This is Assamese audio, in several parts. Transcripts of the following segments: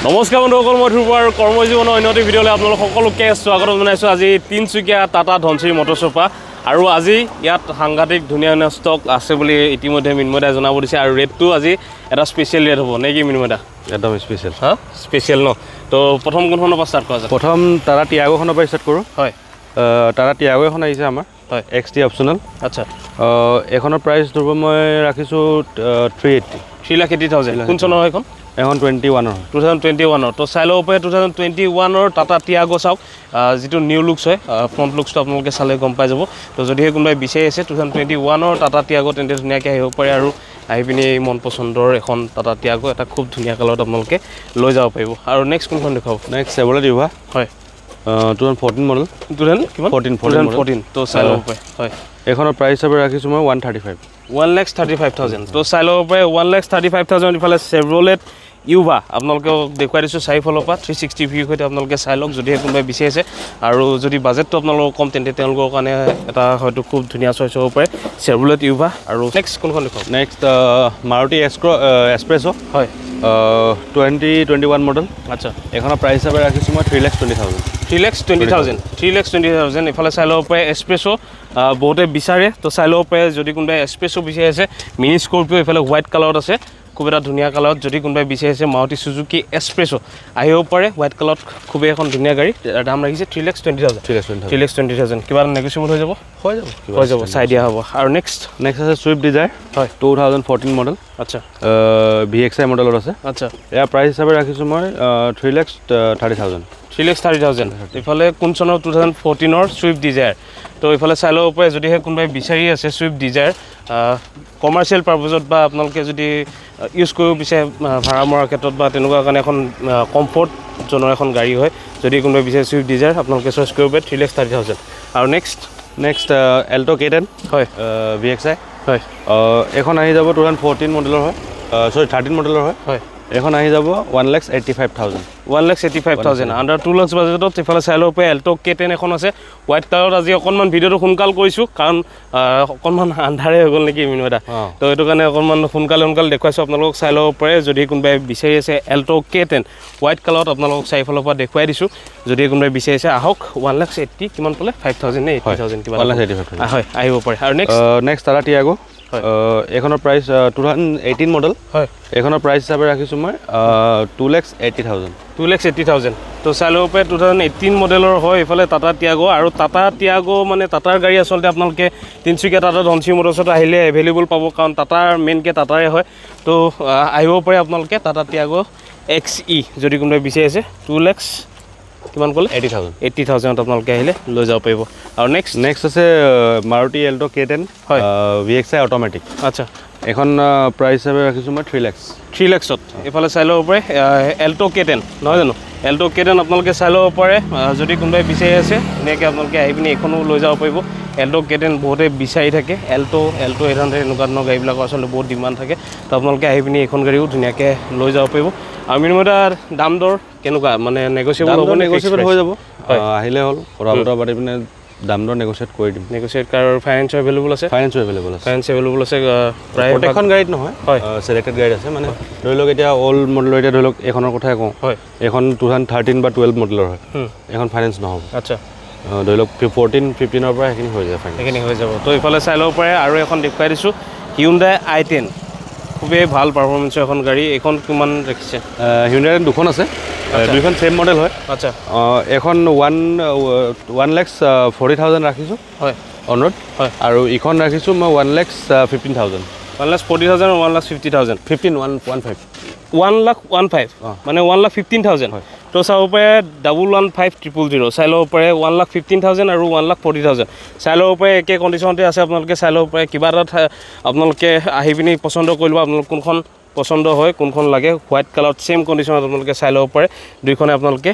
নমস্কাৰ বন্ধুসকল, মই ধ্ৰুৱ আৰু কৰ্মজীৱনৰ অন্যটি ভিডিঅ'লৈ আপোনালোক সকলোকে স্বাগতম জনাইছোঁ। আজি তিনিচুকীয়া টাটা ধনচিৰি মটৰ শ্ব'পা আৰু আজি ইয়াত সাংঘাতিক ধুনীয়া ধুনীয়া ষ্টক আছে বুলি ইতিমধ্যে মিনময়দাই জনাব দিছে আৰু ৰেটটো আজি এটা স্পেচিয়েল ৰেট হ'ব নে কি মিনময়দা? একদম স্পেচিয়েল। স্পেচিয়েল ন? তো প্ৰথম কোনখনৰ পৰা ষ্টাৰ্ট কৰা যায়? প্ৰথম টাটা টিয়াগোখনৰ পৰা ষ্টাৰ্ট কৰোঁ। হয়, টাটা টিয়াগো এখন আহিছে আমাৰ। হয়, XT অপশ্যনেল। আচ্ছা, এইখনৰ প্ৰাইচ ধৰিব মই ৰাখিছোঁ 380। 3,80,000। কোন চনৰ হয় এখন? এখন 21 হয়, 2021। তো চাই ল'ব পাৰে 2021 টাটা টিয়াগো চাওক, যিটো নিউ লুকছ হয়, ফ্ৰণ্ট লুকছটো আপোনালোকে চালে গম পাই যাব। তো যদিহে কোনোবাই বিচাৰি আছে 2021 টাটা টিয়াগো, তেন্তে ধুনীয়াকৈ আহিব পাৰে আৰু আহি পিনি এই মন পচন্দৰ এখন টাটা টিয়াগো এটা খুব ধুনীয়া কালাৰত আপোনালোকে লৈ যাব পাৰিব। আৰু নেক্সট কোনখন দেখুৱাব? Next Chevrolet Eva. হয়, 2014 মডেল। 2014। তো চাই ল'ব পাৰে। হয়, এইখনৰ প্ৰাইচ হিচাপে ৰাখিছোঁ মই 135। 1,35,000। তো চাই ল'ব পাৰে 1,35,000। ইফালে চেভৰলেট ইউভা আপোনালোকক দেখুৱাই দিছোঁ চাৰিফালৰ পৰা 360 ভিউৰ সৈতে আপোনালোকে চাই লওক যদিহে কোনোবাই বিচাৰি আছে। আৰু যদি বাজেটটো আপোনালোকৰ কম তেন্তে তেওঁলোকৰ কাৰণে এটা হয়তো খুব ধুনীয়া চইচ হ'ব পাৰে চেভৰলেট ইউভা। আৰু নেক্সট কোনখন দেখুৱাওক? নেক্সট মাৰুতি এক্সপ্ৰেছো। হয়, 2021 মডেল। আচ্ছা, এইখনৰ প্ৰাইচ হিচাপে ৰাখিছোঁ মই 3,20,000। 3,20,000। 3,20,000। এইফালে চাই ল'ব পাৰে এক্সপ্ৰেছো, বহুতে বিচাৰে। তো চাই ল'ব পাৰে যদি কোনোবাই এক্সপ্ৰেছো বিচাৰি আছে। মিনি স্কৰপিঅ' এইফালে হোৱাইট কালাৰত আছে, খুব এটা ধুনীয়া কালাৰত। যদি কোনোবাই বিচাৰি আছে মাৰুতি চুজুকি এক্সপ্ৰেছো আহিব পাৰে হোৱাইট কালাৰত, খুবেই এখন ধুনীয়া গাড়ী। দাম ৰাখিছে 3,20,000। 3,20,000। কিবা এটা নেগচিয়েবল হৈ যাব? হৈ যাব, চাই দিয়া হ'ব। আৰু নেক্সট আছে চুইফ্ট ডিজায়াৰ। হয়, 2014 মডেল। আচ্ছা, VXI মডেলত আছে। আচ্ছা, ইয়াৰ প্ৰাইচ হিচাপে ৰাখিছোঁ মই 3,30,000। 3,30,000। এইফালে কোন চনৰ? 2014 চুইফ্ট ডিজায়াৰ। তো এইফালে চাই ল'ব পাৰে যদিহে কোনোবাই বিচাৰি আছে চুইফ্ট ডিজায়াৰ কমাৰ্চিয়েল পাৰ্পজত বা আপোনালোকে যদি ইউজ কৰিব বিচাৰে ভাড়া মৰাৰ ক্ষেত্ৰত বা তেনেকুৱা কাৰণে এখন কমফৰ্ট জনৰ এখন গাড়ী হয়। যদি কোনোবাই বিচাৰে চুইফ্ট ডিজায়াৰ আপোনালোকে চইচ কৰিব পাৰে 3,30,000। আৰু নেক্সট এল্টো K10। হয়, VXI। হয়, এখন আহি যাব 2014 মডেলৰ হয়, 13 মডেলৰ হয়। হয়, এখন আহি যাব 1,85,000। 1,85,000 আণ্ডাৰ 2 লাখ বাজেটত। এইফালে চাই ল'ব পাৰে এল্টো K10 এখন আছে হোৱাইট কালাৰত। আজি অকণমান ভিডিঅ'টো সোনকাল কৰিছোঁ কাৰণ অকণমান আন্ধাৰে হৈ গ'ল নেকি মিনময়দা। তো সেইটো কাৰণে অকণমান সোনকালে দেখুৱাইছোঁ আপোনালোকক। চাই ল'ব পাৰে যদি কোনোবাই বিচাৰি আছে এল্টো K10 হোৱাইট কালাৰত আপোনালোকক চাৰিফালৰ পৰা দেখুৱাই দিছোঁ। যদি কোনোবাই বিচাৰি আছে আহক। 1,80,000 কিমান ক'লে? 5,000 নে 80,000 কিবা? 1,85,000। হয়, আহিব পাৰে। আৰু নেক্সট টাটা টিয়াগো। এইখনৰ প্ৰাইচ 2018 মডেল। হয়, এইখনৰ প্ৰাইচ হিচাপে ৰাখিছোঁ মই 2,80,000। 2,80,000। তো চাই ল'ব পাৰে 2018 মডেলৰ হয় এইফালে টাটা টিয়াগো। আৰু টাটা টিয়াগো মানে টাটাৰ গাড়ী আচলতে আপোনালোকে তিনিচুকীয়া টাটা ধনচিৰি মটৰ্ছত আহিলে এভেইলেবল পাব, কাৰণ টাটাৰ মেইনকৈ টাটাৰে হয়। তো আহিব পাৰে আপোনালোকে টাটা টিয়াগো XE যদি কোনোবাই বিচাৰি আছে। 2,00,000 কিমান ক'লে? 80,000 আপোনালোকে আহিলে লৈ যাব পাৰিব। আৰু নেক্সট আছে মাৰুতি এল্টো K10। হয়, VXI অট'মেটিক। আচ্ছা, এখন প্ৰাইচ হিচাপে ৰাখিছোঁ মই 3,00,000। 3,00,000। এইফালে চাই ল'ব পাৰে এল্টো K10 নহয় জানো? এল্টো K10 আপোনালোকে চাই ল'ব পাৰে যদি কোনোবাই বিচাৰি আছে ধুনীয়াকৈ আপোনালোকে আহি পিনি এইখনো লৈ যাব পাৰিব। এল্টো K10 বহুতে বিচাৰি থাকে। এল্টো 800 এনেকুৱা ধৰণৰ গাড়ীবিলাকৰ আচলতে বহুত ডিমাণ্ড থাকে। তো আপোনালোকে আহি পিনি এইখন গাড়ীও ধুনীয়াকৈ লৈ যাব পাৰিব। আৰু মিনময়দাৰ দাম দৰ কেনেকুৱা? মানে নেগচিয়েবল হ'ব? নেগচিয়েবল হৈ যাব, আহিলে হ'ল। কথা বতৰা পাতি পিনে দাম দৰ নেগচিয়েট কৰি দিম। নেগচিয়েট কাৰ ফাইনেন্সো এভেইলেবল আছে? ফাইনেন্স এভেইলেবল আছে। প্ৰায় প্ৰত্যেকখন গাড়ীত নহয়, হয়, চিলেক্টেড গাড়ীত আছে। মানে ধৰি লওক এতিয়া অল্ড মডেলৰ, এতিয়া ধৰি লওক এইখনৰ কথাই কওঁ। হয়, এইখন 2013 বা 12 মডেলৰ হয়। এইখন ফাইনেন্স নহ'ব। আচ্ছা, ধৰি লওক 14-15ৰ পৰা সেইখিনি হৈ যায়, সেইখিনি হৈ যাব। তো এইফালে চাই ল'ব পাৰে আৰু এখন দেখুৱাই দিছোঁ Hyundai i10। খুবেই ভাল পাৰফৰ্মেঞ্চৰ এখন গাড়ী। এইখন কিমান ৰাখিছে? Hyundai দুখন আছে, দুইখন ছেম মডেল হয়। আচ্ছা, এখন 1,40,000 ৰাখিছোঁ। হয়, অন ৰোড। হয়, আৰু ইখন ৰাখিছোঁ মই 1,15,000। 1,40,000 আৰু 1,50,000। 1,15,000। 1,15,000 মানে 1,15,000। হয়, তো চাব পাৰে 1,15,000 চাই ল'ব পাৰে 1,15,000 আৰু 1,40,000 চাই ল'ব পাৰে। একে কণ্ডিশ্যনতে আছে, আপোনালোকে চাই ল'ব পাৰে। কিবা এটা আপোনালোকে আহি পিনি পচন্দ কৰি ল'ব, আপোনালোক কোনখন পচন্দ হয়, কোনখন লাগে। হোৱাইট কালাৰত ছেম কণ্ডিশ্যনত আপোনালোকে চাই ল'ব পাৰে। দুইখনে আপোনালোকে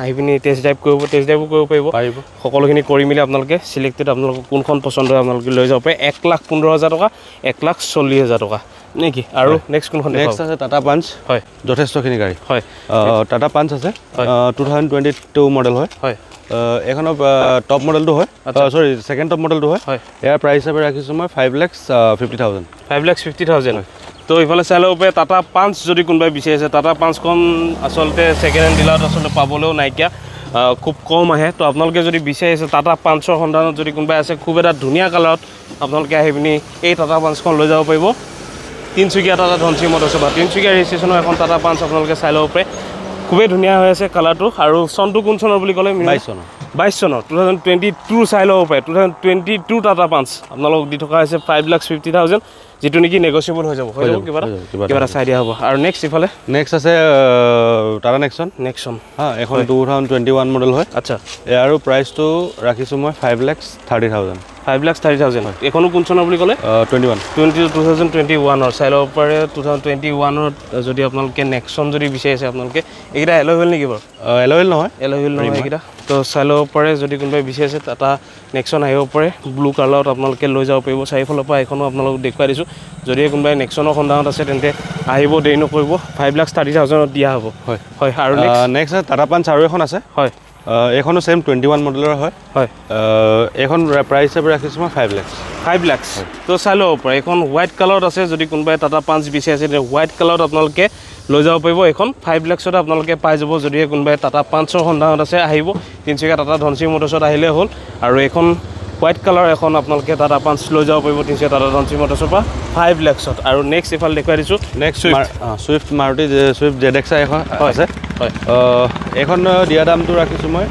আহি পিনি টেষ্ট ড্ৰাইভো কৰিব পাৰিব। সকলোখিনি কৰি মেলি আপোনালোকে চিলেক্টেড আপোনালোকক কোনখন পচন্দ হয় আপোনালোকে লৈ যাব পাৰে। 1,15,000 টকা, 1,40,000 টকা নেকি? আৰু নেক্সট কোনখন? নেক্সট আছে টাটা পাঞ্চ। হয়, যথেষ্টখিনি গাড়ী। হয়, টাটা পাঞ্চ আছে 2022 মডেল হয়। হয়, এইখনৰ টপ মডেলটো হয়, ছেকেণ্ড টপ মডেলটো হয়। ইয়াৰ প্ৰাইচ হিচাপে ৰাখিছোঁ মই 5,50,000। 5,50,000। তো এইফালে চাই ল'ব পাৰে টাটা পাঞ্চ যদি কোনোবাই বিচাৰিছে টাটা পাঞ্চখন আচলতে ছেকেণ্ড হেণ্ড ডিলাৰত আচলতে পাবলৈও নাইকিয়া খুব কম আহে তো আপোনালোকে যদি বিচাৰিছে টাটা পাঞ্চৰ সন্ধানত যদি কোনোবাই আছে খুব এটা ধুনীয়া কালাৰত আপোনালোকে আহি পিনি এই টাটা পাঞ্চখন লৈ যাব পাৰিব তিনিচুকীয়া টাটা ধনচিৰি মটৰ্ছ বা তিনিচুকীয়া ৰেজিষ্ট্ৰেশ্যনৰ এখন টাটা পাঞ্চ আপোনালোকে চাই ল'ব পাৰে খুবেই ধুনীয়া হৈ আছে কালাৰটো আৰু চনটো কোন চনৰ বুলি ক'লে 22 চনৰ 2022 চাই ল'ব পাৰে 2022 টাটা পাঞ্চ আপোনালোকক দি থকা হৈছে 5,50,000 যেটো নেকি নেগোচিয়েবল হৈ যাব কিবা এটা চাই দিয়া হ'ব আৰু নেক্সট ইফালে নেক্সট আছে টাটা নেক্সন হা এখন 2021 মডেল হয় আচ্ছা আৰু প্ৰাইচটো ৰাখিছোঁ মই 5,30,000 5,30,000 এখনো কোন চনৰ বুলি ক'লে 2021 চাই ল'ব পাৰে 2021 যদি আপোনালোকে নেক্সন যদি বিচাৰিছে আপোনালোকে এইকেইটা এলয় হুইল নেকি বাৰু এলয় হুইল নহয় এইকেইটা তো চাই ল'ব পাৰে যদি কোনোবাই বিচাৰিছে টাটা নেক্সন আহিব পাৰে ব্লু কালাৰত আপোনালোকে লৈ যাব পাৰিব চাৰিফালৰ পৰা এখনো আপোনালোকক দেখুৱাই দিছোঁ যদি কোনোবাই নেক্সনৰ সন্ধানত আছে তেন্তে আহিব দেৰি নকৰিব 5,30,000 দিয়া হ'ব হয় আৰু নেক্সট টাটা পাঞ্চ আৰু এখন আছে হয় এইখনো সেম 21 মডেলৰ হয় এইখন প্ৰাইচ হিচাপে ৰাখিছোঁ মই 5 লাখ তো চাই ল'ব পাৰে এখন হোৱাইট কালাৰত আছে যদি কোনোবাই টাটা পাঞ্চ বিচাৰিছে তেতিয়া হোৱাইট কালাৰত আপোনালোকে লৈ যাব পাৰিব এখন 5 লাখতে আপোনালোকে পাই যাব যদি কোনোবাই টাটা পাঞ্চৰ সন্ধানত আছে আহিব তিনিচুকীয়া টাটা ধনচিৰি মটৰ্ছত আহিলে হ'ল আৰু এখন হোৱাইট কালাৰ এখন আপোনালোকে টাটা পাঞ্চ লৈ যাব পাৰিব তিনিচুকীয়া টাটা ধনচিৰি মটৰ্ছৰ পৰা 5 লাখত আৰু নেক্সট ইফালে দেখুৱাই দিছোঁ next Swift Maruti Swift ZX এখন আছে হয় এইখন দিয়া দামটো ৰাখিছোঁ মই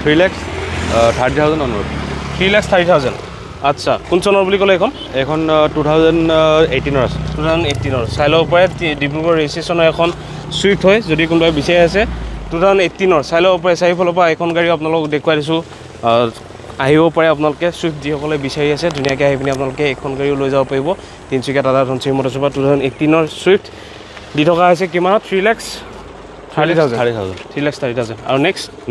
3,30,000 অনুৰোধ 3,30,000 আচ্ছা কোন চনৰ বুলি ক'লে এইখন 2018 আছে 2018 চাই ল'ব পাৰে ডিব্ৰুগড় ৰেজিষ্ট্ৰেশ্যনৰ এখন ছুইফ্ট হয় যদি কোনোবাই বিচাৰি আছে 2018 চাই ল'ব পাৰে চাৰিফালৰ পৰা এখন গাড়ী আপোনালোকক দেখুৱাই দিছোঁ আহিব পাৰে আপোনালোকে ছুইফ্ট যিসকলে বিচাৰি আছে ধুনীয়াকৈ আহি পিনি আপোনালোকে এখন গাড়ীও লৈ যাব পাৰিব তিনিচুকীয়া টাটা ধনচিৰি মটৰ্ছৰ পৰা 2018 ছুইফ্ট দি থকা হৈছে কিমানত 3,30,000 আৰু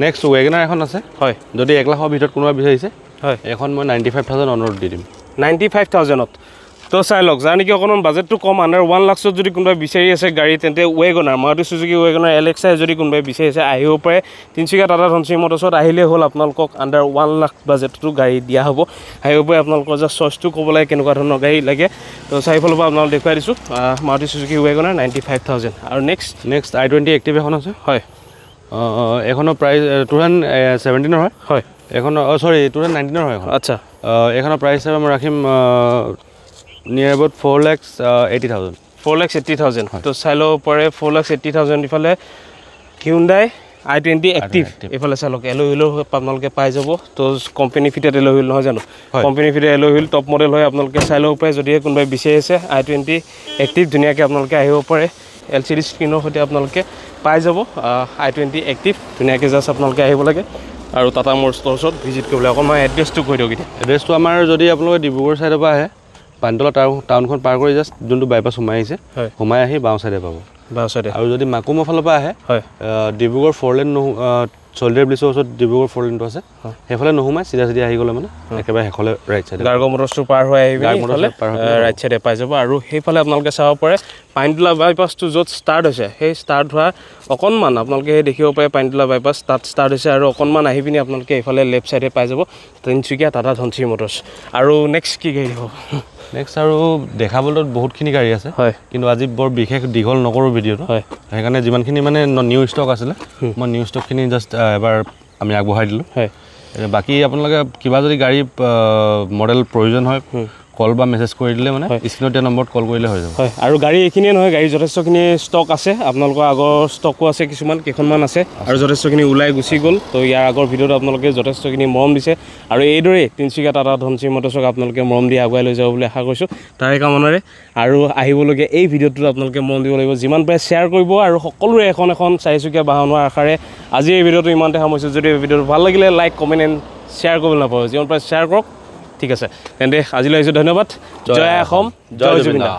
নেক্সট ৱেগনাৰ এখন আছে হয় যদি 1 লাখৰ ভিতৰত কোনোবা বিচাৰিছে হয় এখন মই 95,000 অনুৰোধ দি দিম 95,000 তো চাই লওক যাৰ নেকি অকণমান বাজেটটো কম আণ্ডাৰ 1 লাখত যদি কোনোবাই বিচাৰি আছে গাড়ী তেন্তে WagonR Maruti Suzuki WagonR LXI যদি কোনোবাই বিচাৰিছে আহিব পাৰে তিনিচুকীয়া টাটা ধনচিৰি মটৰ্ছত আহিলেই হ'ল আপোনালোকক আণ্ডাৰ 1 লাখ বাজেটটো গাড়ী দিয়া হ'ব আহিব পাৰে আপোনালোকৰ যে চইচটো ক'ব লাগে কেনেকুৱা ধৰণৰ গাড়ী লাগে তো চাৰিফালৰ পৰা আপোনালোক দেখুৱাই দিছোঁ মাৰুতি চুজুকি ৱেগনাৰ 95,000 আৰু নেক্সট i20 এক্টিভ এখন আছে হয় এখনৰ প্ৰাইচ 2017 হয় এখন চৰি 2019 হয় এখন আচ্ছা এইখনৰ প্ৰাইচ হিচাপে মই ৰাখিম নিয়াৰ এবাউট 4,80,000 তো চাই ল'ব পাৰে 4,80,000 ইফালে হিউণ্ডাই i20 এক্টিভ এইফালে চাই লওক এলয় হুইলৰ আপোনালোকে পাই যাব তো কোম্পানী ফিটেড এলয় হুইল নহয় জানো company fitted alloy wheel top model হয় আপোনালোকে চাই ল'ব পাৰে যদি কোনোবাই বিচাৰিছে i20 এক্টিভ ধুনীয়াকৈ আপোনালোকে আহিব পাৰে LCD স্ক্ৰীনৰ সৈতে আপোনালোকে পাই যাব i20 এক্টিভ ধুনীয়াকৈ জাষ্ট আপোনালোকে আহিব লাগে আৰু টাটা মটৰ্ছত ভিজিট কৰিবলৈ অকণমান এড্ৰেছটো কৈ দিয়ক এতিয়া এড্ৰেছটো আমাৰ যদি আপোনালোকে ডিব্ৰুগড় ছাইডৰ পৰা আহে পানীতলা টাউনখন পাৰ কৰি জাষ্ট যোনটো বাইপাছ সোমাই আহিছে সোমাই আহি বাওঁ চাইডে পাব আৰু যদি মাকুমৰ ফালৰ পৰা আহে ডিব্ৰুগড় 4 লেন চলডাৰ ব্ৰিজৰ ওচৰত ডিব্ৰুগড় 4 লেনটো আছে সেইফালে নোসোমাই চিধা আহি গ'লে মানে একেবাৰে শেষলৈ ৰাইট চাইডে গাৰ্গ মটৰ্ছটো পাৰ হৈ আহিব ৰাইট চাইডে পাই যাব আৰু সেইফালে আপোনালোকে চাব পাৰে পানীতোলা বাইপাছটো য'ত ষ্টাৰ্ট হৈছে সেই ষ্টাৰ্ট হোৱা অকণমান আপোনালোকে সেই দেখিব পাৰে পানীতোলা বাইপাছ তাত ষ্টাৰ্ট হৈছে আৰু অকণমান আহি পিনি আপোনালোকে এইফালে লেফ্ট চাইডে পাই যাব তিনিচুকীয়া টাটা ধনচিৰি মটৰ্ছ আৰু নেক্সট কি গাড়ী হ'ব নেক্সট আৰু দেখাবলৈ বহুতখিনি গাড়ী আছে হয় কিন্তু আজি বৰ বিশেষ দীঘল নকৰোঁ ভিডিঅ'টো হয় সেইকাৰণে যিমানখিনি মানে নিউ ষ্টক আছিলে মই নিউ ষ্টকখিনি জাষ্ট এবাৰ আমি আগবঢ়াই দিলোঁ হয় বাকী আপোনালোকে কিবা যদি গাড়ী মডেল প্ৰয়োজন হয় কল বা মেছেজ কৰি দিলে মানে স্ক্ৰীনত দিয়া নম্বৰত কল কৰিলে হৈ যাব হয় আৰু গাড়ী এইখিনিয়ে নহয় গাড়ী যথেষ্টখিনি ষ্টক আছে আপোনালোকৰ আগৰ ষ্টকো আছে কেইখনমান আছে আৰু যথেষ্টখিনি ওলাই গুচি গ'ল তো ইয়াৰ আগৰ ভিডিঅ'ত আপোনালোকে যথেষ্টখিনি মৰম দিছে আৰু এইদৰেই তিনিচুকীয়া টাটা ধনচিৰি মটৰ্ছক আপোনালোকে মৰম দি আগুৱাই লৈ যাব বুলি আশা কৰিছোঁ তাৰে কামনাৰে আৰু আহিবলগীয়া এই ভিডিঅ'টোত আপোনালোকে মন দিব লাগিব যিমান পাৰে শ্বেয়াৰ কৰিব আৰু সকলোৰে এখন চাৰিচকীয়া বাহন হোৱাৰ আশাৰে আজি এই ভিডিঅ'টো ইমানতে সামৰিছোঁ যদি এই ভিডিঅ'টো ভাল লাগিলে লাইক কমেণ্ট এণ্ড শ্বেয়াৰ কৰিবলৈ নাপাব যিমান পাৰে শ্বেয়াৰ কৰক ঠিক আছে তেন্তে আজিলৈ আহিছোঁ ধন্যবাদ জয় অসম জয় জুবিন দা